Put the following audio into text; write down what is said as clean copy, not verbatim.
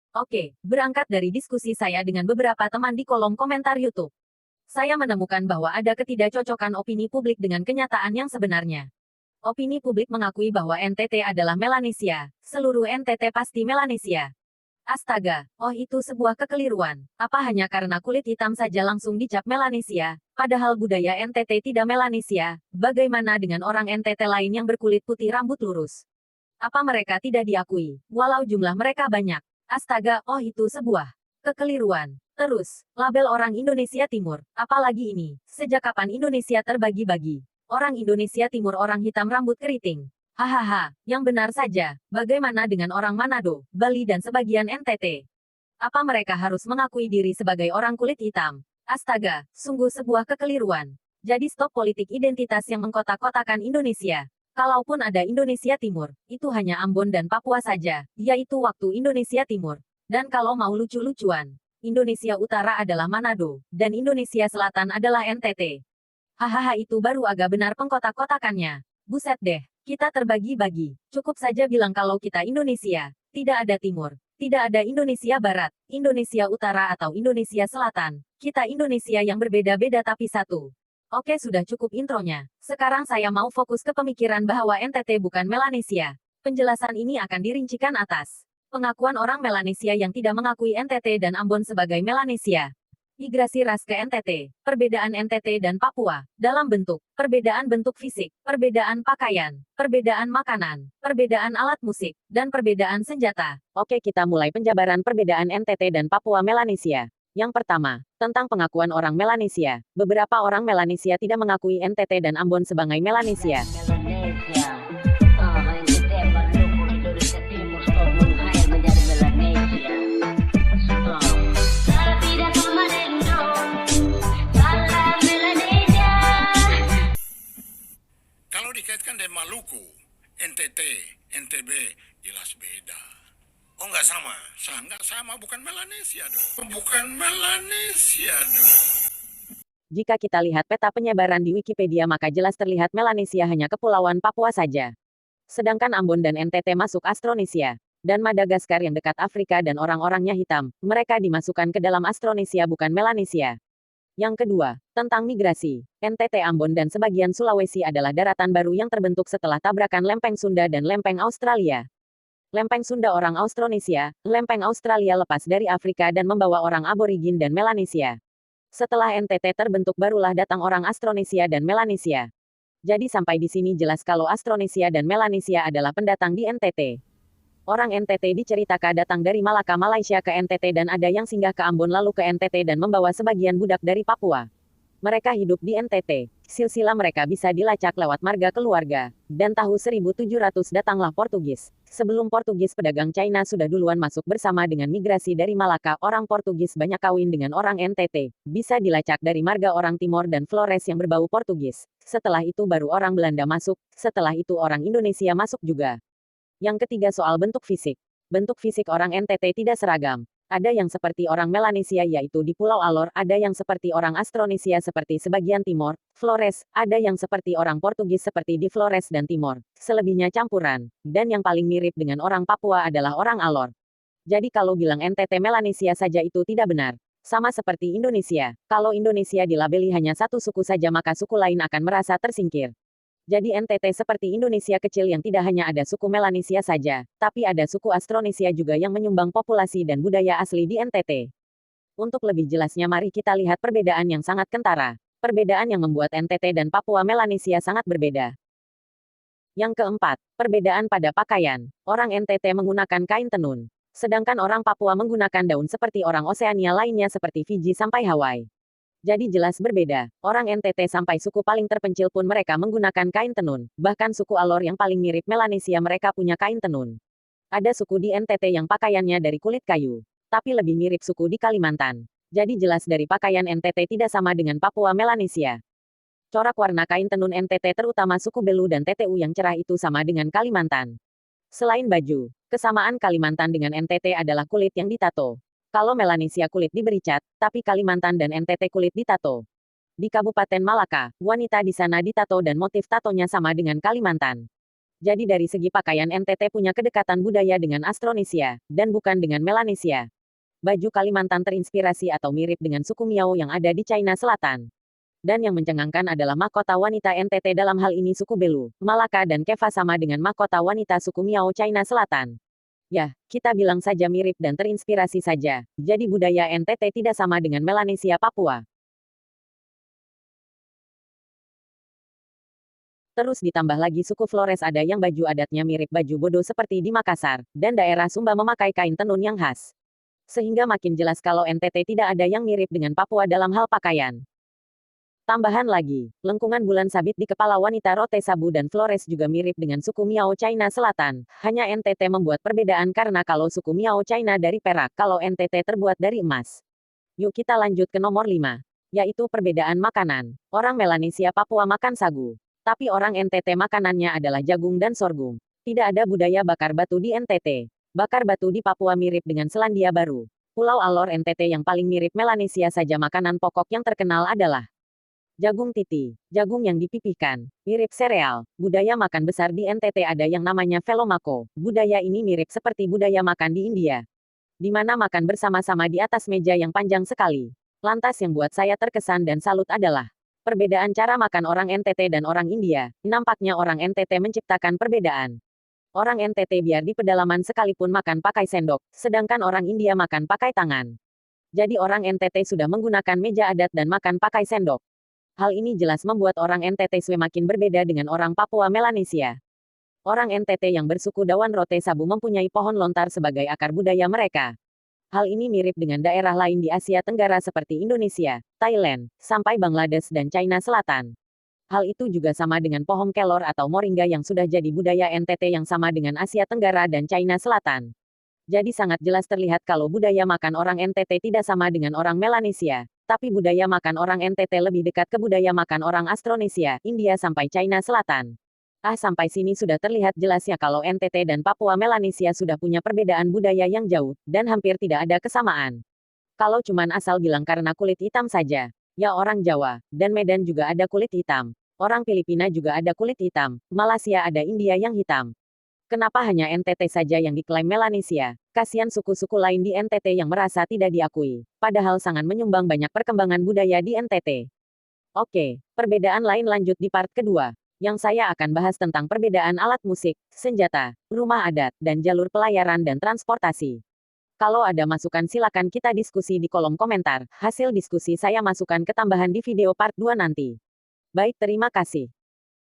Oke, berangkat dari diskusi saya dengan beberapa teman di kolom komentar YouTube. Saya menemukan bahwa ada ketidakcocokan opini publik dengan kenyataan yang sebenarnya. Opini publik mengakui bahwa NTT adalah Melanesia. Seluruh NTT pasti Melanesia. Astaga, oh itu sebuah kekeliruan. Apa hanya karena kulit hitam saja langsung dicap Melanesia? Padahal budaya NTT tidak Melanesia. Bagaimana dengan orang NTT lain yang berkulit putih rambut lurus? Apa mereka tidak diakui, walau jumlah mereka banyak? Astaga, oh itu sebuah kekeliruan. Terus, label orang Indonesia Timur. Apalagi ini, sejak kapan Indonesia terbagi-bagi? Orang Indonesia Timur orang hitam rambut keriting. Hahaha, yang benar saja. Bagaimana dengan orang Manado, Bali dan sebagian NTT? Apa mereka harus mengakui diri sebagai orang kulit hitam? Astaga, sungguh sebuah kekeliruan. Jadi stop politik identitas yang mengkotak-kotakan Indonesia. Kalaupun ada Indonesia Timur, itu hanya Ambon dan Papua saja, yaitu waktu Indonesia Timur. Dan kalau mau lucu-lucuan, Indonesia Utara adalah Manado, dan Indonesia Selatan adalah NTT. Hahaha itu baru agak benar pengkotak-kotakannya. Buset deh, kita terbagi-bagi. Cukup saja bilang kalau kita Indonesia. Tidak ada Timur, tidak ada Indonesia Barat, Indonesia Utara atau Indonesia Selatan. Kita Indonesia yang berbeda-beda tapi satu. Oke sudah cukup intronya. Sekarang saya mau fokus ke pemikiran bahwa NTT bukan Melanesia. Penjelasan ini akan dirincikan atas pengakuan orang Melanesia yang tidak mengakui NTT dan Ambon sebagai Melanesia. Migrasi ras ke NTT, perbedaan NTT dan Papua, dalam bentuk, perbedaan bentuk fisik, perbedaan pakaian, perbedaan makanan, perbedaan alat musik, dan perbedaan senjata. Oke kita mulai penjabaran perbedaan NTT dan Papua Melanesia. Yang pertama, tentang pengakuan orang Melanesia. Beberapa orang Melanesia tidak mengakui NTT dan Ambon sebagai Melanesia. Kalau dikaitkan dengan Maluku, NTT, NTB, jelas beda. Oh nggak sama? Nggak sama, bukan Melanesia dong. Bukan Melanesia dong. Jika kita lihat peta penyebaran di Wikipedia maka jelas terlihat Melanesia hanya Kepulauan Papua saja. Sedangkan Ambon dan NTT masuk Austronesia. Dan Madagaskar yang dekat Afrika dan orang-orangnya hitam, mereka dimasukkan ke dalam Austronesia bukan Melanesia. Yang kedua, tentang migrasi. NTT Ambon dan sebagian Sulawesi adalah daratan baru yang terbentuk setelah tabrakan lempeng Sunda dan lempeng Australia. Lempeng Sunda orang Austronesia, lempeng Australia lepas dari Afrika dan membawa orang aborigin dan Melanesia. Setelah NTT terbentuk barulah datang orang Austronesia dan Melanesia. Jadi sampai di sini jelas kalau Austronesia dan Melanesia adalah pendatang di NTT. Orang NTT diceritakan datang dari Malaka Malaysia ke NTT dan ada yang singgah ke Ambon lalu ke NTT dan membawa sebagian budak dari Papua. Mereka hidup di NTT. Silsilah mereka bisa dilacak lewat marga keluarga. Dan tahun 1700 datanglah Portugis. Sebelum Portugis pedagang China sudah duluan masuk bersama dengan migrasi dari Malaka. Orang Portugis banyak kawin dengan orang NTT. Bisa dilacak dari marga orang Timor dan Flores yang berbau Portugis. Setelah itu baru orang Belanda masuk. Setelah itu orang Indonesia masuk juga. Yang ketiga soal bentuk fisik. Bentuk fisik orang NTT tidak seragam. Ada yang seperti orang Melanesia yaitu di Pulau Alor, ada yang seperti orang Austronesia seperti sebagian Timor, Flores, ada yang seperti orang Portugis seperti di Flores dan Timor. Selebihnya campuran. Dan yang paling mirip dengan orang Papua adalah orang Alor. Jadi kalau bilang NTT Melanesia saja itu tidak benar. Sama seperti Indonesia. Kalau Indonesia dilabeli hanya satu suku saja maka suku lain akan merasa tersingkir. Jadi NTT seperti Indonesia kecil yang tidak hanya ada suku Melanesia saja, tapi ada suku Austronesia juga yang menyumbang populasi dan budaya asli di NTT. Untuk lebih jelasnya mari kita lihat perbedaan yang sangat kentara. Perbedaan yang membuat NTT dan Papua Melanesia sangat berbeda. Yang keempat, perbedaan pada pakaian. Orang NTT menggunakan kain tenun. Sedangkan orang Papua menggunakan daun seperti orang Oseania lainnya seperti Fiji sampai Hawaii. Jadi jelas berbeda. Orang NTT sampai suku paling terpencil pun mereka menggunakan kain tenun. Bahkan suku Alor yang paling mirip Melanesia mereka punya kain tenun. Ada suku di NTT yang pakaiannya dari kulit kayu. Tapi lebih mirip suku di Kalimantan. Jadi jelas dari pakaian NTT tidak sama dengan Papua Melanesia. Corak warna kain tenun NTT terutama suku Belu dan TTU yang cerah itu sama dengan Kalimantan. Selain baju, kesamaan Kalimantan dengan NTT adalah kulit yang ditato. Kalau Melanesia kulit diberi cat, tapi Kalimantan dan NTT kulit ditato. Di Kabupaten Malaka, wanita di sana ditato dan motif tatonya sama dengan Kalimantan. Jadi dari segi pakaian NTT punya kedekatan budaya dengan Austronesia, dan bukan dengan Melanesia. Baju Kalimantan terinspirasi atau mirip dengan suku Miao yang ada di China Selatan. Dan yang mencengangkan adalah mahkota wanita NTT dalam hal ini suku Belu, Malaka dan Keva sama dengan mahkota wanita suku Miao China Selatan. Ya, kita bilang saja mirip dan terinspirasi saja. Jadi budaya NTT tidak sama dengan Melanesia Papua. Terus ditambah lagi suku Flores ada yang baju adatnya mirip baju Bodo seperti di Makassar, dan daerah Sumba memakai kain tenun yang khas. Sehingga makin jelas kalau NTT tidak ada yang mirip dengan Papua dalam hal pakaian. Tambahan lagi, lengkungan bulan sabit di kepala wanita Rote Sabu dan Flores juga mirip dengan suku Miao China Selatan. Hanya NTT membuat perbedaan karena kalau suku Miao China dari perak, kalau NTT terbuat dari emas. Yuk kita lanjut ke nomor 5. Yaitu perbedaan makanan. Orang Melanesia Papua makan sagu. Tapi orang NTT makanannya adalah jagung dan sorghum. Tidak ada budaya bakar batu di NTT. Bakar batu di Papua mirip dengan Selandia Baru. Pulau Alor NTT yang paling mirip Melanesia saja makanan pokok yang terkenal adalah jagung titi, jagung yang dipipihkan, mirip sereal. Budaya makan besar di NTT ada yang namanya velomako. Budaya ini mirip seperti budaya makan di India, di mana makan bersama-sama di atas meja yang panjang sekali. Lantas yang buat saya terkesan dan salut adalah perbedaan cara makan orang NTT dan orang India. Nampaknya orang NTT menciptakan perbedaan. Orang NTT biar di pedalaman sekalipun makan pakai sendok, sedangkan orang India makan pakai tangan. Jadi orang NTT sudah menggunakan meja adat dan makan pakai sendok. Hal ini jelas membuat orang NTT semakin berbeda dengan orang Papua Melanesia. Orang NTT yang bersuku Dawan Rote Sabu mempunyai pohon lontar sebagai akar budaya mereka. Hal ini mirip dengan daerah lain di Asia Tenggara seperti Indonesia, Thailand, sampai Bangladesh dan China Selatan. Hal itu juga sama dengan pohon kelor atau moringa yang sudah jadi budaya NTT yang sama dengan Asia Tenggara dan China Selatan. Jadi sangat jelas terlihat kalau budaya makan orang NTT tidak sama dengan orang Melanesia, tapi budaya makan orang NTT lebih dekat ke budaya makan orang Austronesia, India sampai China Selatan. Sampai sini sudah terlihat jelas ya kalau NTT dan Papua Melanesia sudah punya perbedaan budaya yang jauh, dan hampir tidak ada kesamaan. Kalau cuman asal bilang karena kulit hitam saja, ya orang Jawa, dan Medan juga ada kulit hitam. Orang Filipina juga ada kulit hitam, Malaysia ada India yang hitam. Kenapa hanya NTT saja yang diklaim Melanesia? Kasihan suku-suku lain di NTT yang merasa tidak diakui. Padahal sangat menyumbang banyak perkembangan budaya di NTT. Oke, perbedaan lain lanjut di part kedua. Yang saya akan bahas tentang perbedaan alat musik, senjata, rumah adat, dan jalur pelayaran dan transportasi. Kalau ada masukan silakan kita diskusi di kolom komentar. Hasil diskusi saya masukkan ke tambahan di video part 2 nanti. Baik, terima kasih.